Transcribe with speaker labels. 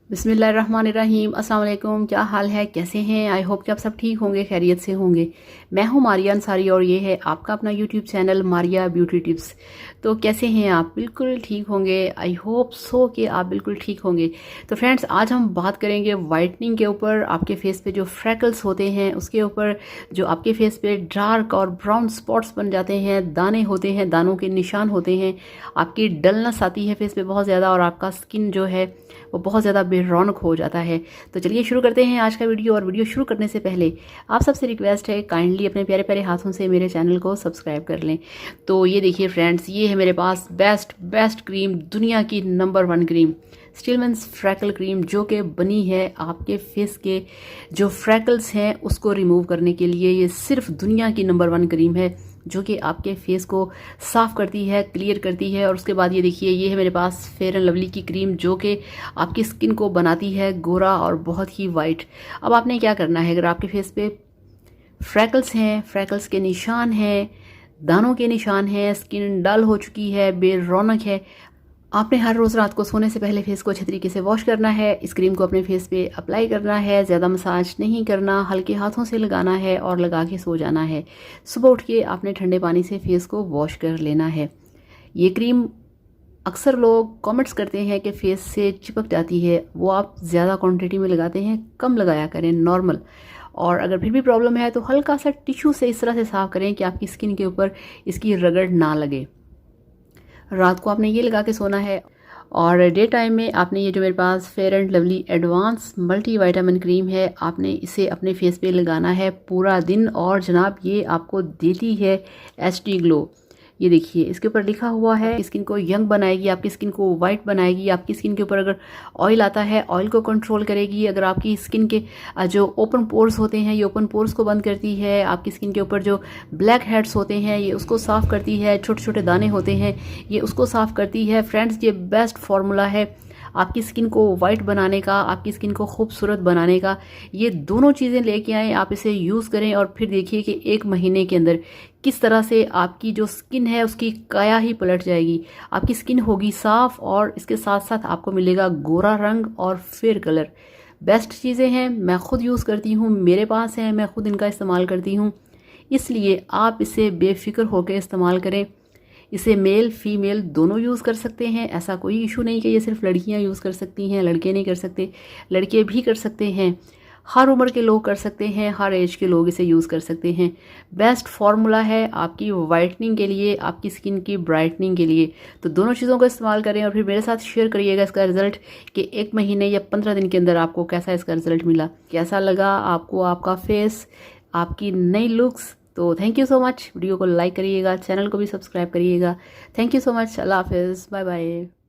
Speaker 1: बिस्मिल्लाहिर्रहमानिर्रहीम। अस्सलाम वालेकुम। क्या हाल है, कैसे हैं? आई होप कि आप सब ठीक होंगे, खैरियत से होंगे। मैं हूं मारिया अंसारी और ये है आपका अपना YouTube channel Maria beauty tips. तो कैसे हैं आप? बिल्कुल ठीक होंगे। आई होप सो कि आप बिल्कुल ठीक होंगे। तो फ्रेंड्स, आज हम बात करेंगे वाइटनिंग के ऊपर। आपके फेस पे जो फ्रैकल्स होते हैं उसके ऊपर, जो आपके फेस पे डार्क और ब्राउन स्पॉट्स बन जाते हैं, दाने होते हैं, दानों के निशान होते हैं, आपकी डलनेस आती है फेस पे बहुत ज़्यादा और आपका स्किन जो है वो बहुत ज़्यादा बेरौनक हो जाता है। तो चलिए शुरू करते हैं आज का वीडियो। और वीडियो शुरू करने से पहले आप सबसे रिक्वेस्ट है, काइंडली अपने प्यारे प्यारे हाथों से मेरे चैनल को सब्सक्राइब कर लें। तो ये देखिए फ्रेंड्स, ये है मेरे पास बेस्ट क्रीम, दुनिया की नंबर 1 क्रीम, स्टिलमेंस फ्रैकल क्रीम, जो कि बनी है आपके फेस के जो फ्रैकल्स हैं उसको रिमूव करने के लिए। ये सिर्फ दुनिया की नंबर 1 क्रीम है जो कि आपके फेस को साफ़ करती है, क्लियर करती है। और उसके बाद ये देखिए, ये है मेरे पास फेयर एंड लवली की क्रीम, जो कि आपकी स्किन को बनाती है गोरा और बहुत ही वाइट। अब आपने क्या करना है, अगर आपके फेस पे फ्रैकल्स हैं, फ्रैकल्स के निशान हैं, दानों के निशान हैं, स्किन डल हो चुकी है, बेरौनक है, आपने हर रोज़ रात को सोने से पहले फेस को अच्छे तरीके से वॉश करना है। इस क्रीम को अपने फेस पे अप्लाई करना है, ज़्यादा मसाज नहीं करना, हल्के हाथों से लगाना है और लगा के सो जाना है। सुबह उठ के आपने ठंडे पानी से फेस को वॉश कर लेना है। ये क्रीम अक्सर लोग कमेंट्स करते हैं कि फेस से चिपक जाती है, वो आप ज़्यादा क्वांटिटी में लगाते हैं, कम लगाया करें, नॉर्मल। और अगर फिर भी प्रॉब्लम है तो हल्का सा टिश्यू से इस तरह से साफ़ करें कि आपकी स्किन के ऊपर इसकी रगड़ ना लगे। रात को आपने ये लगा के सोना है। और डे टाइम में आपने ये जो मेरे पास fair and lovely advance multi vitamin cream है, आपने इसे अपने फेस पे लगाना है पूरा दिन। और जनाब, ये आपको देती है एचडी ग्लो। ये देखिए, इसके ऊपर लिखा हुआ है, स्किन को यंग बनाएगी, आपकी स्किन को वाइट बनाएगी। आपकी स्किन के ऊपर अगर ऑयल आता है, ऑयल को कंट्रोल करेगी। अगर आपकी स्किन के जो ओपन पोर्स होते हैं, ये ओपन पोर्स को बंद करती है। आपकी स्किन के ऊपर जो ब्लैक हेड्स होते हैं, ये उसको साफ़ करती है। छोटे छोटे दाने होते हैं, ये उसको साफ़ करती है। फ्रेंड्स, ये बेस्ट फार्मूला है आपकी स्किन को वाइट बनाने का, आपकी स्किन को खूबसूरत बनाने का। ये दोनों चीज़ें लेके आएँ, आप इसे यूज़ करें और फिर देखिए कि 1 महीने के अंदर किस तरह से आपकी जो स्किन है उसकी काया ही पलट जाएगी। आपकी स्किन होगी साफ़ और इसके साथ साथ आपको मिलेगा गोरा रंग और फेयर कलर। बेस्ट चीज़ें हैं, मैं खुद यूज़ करती हूँ, मेरे पास हैं, मैं खुद इनका इस्तेमाल करती हूँ। इसलिए आप इसे बेफिक्र होकर इस्तेमाल करें। इसे मेल फीमेल दोनों यूज़ कर सकते हैं। ऐसा कोई इशू नहीं कि ये सिर्फ लड़कियां यूज़ कर सकती हैं, लड़के नहीं कर सकते, लड़के भी कर सकते हैं। हर उम्र के लोग कर सकते हैं, हर एज के लोग इसे यूज़ कर सकते हैं। बेस्ट फार्मूला है आपकी वाइटनिंग के लिए, आपकी स्किन की ब्राइटनिंग के लिए। तो दोनों चीज़ों का इस्तेमाल करें और फिर मेरे साथ शेयर करिएगा इसका रिजल्ट, कि 1 महीने या 15 दिन के अंदर आपको कैसा इसका रिजल्ट मिला, कैसा लगा आपको आपका फेस, आपकी नई लुक्स। तो thank you so much. Video को लाइक करिएगा, चैनल को भी सब्सक्राइब करिएगा। Thank you so much. अल्लाह हाफिज़, बाय बाय।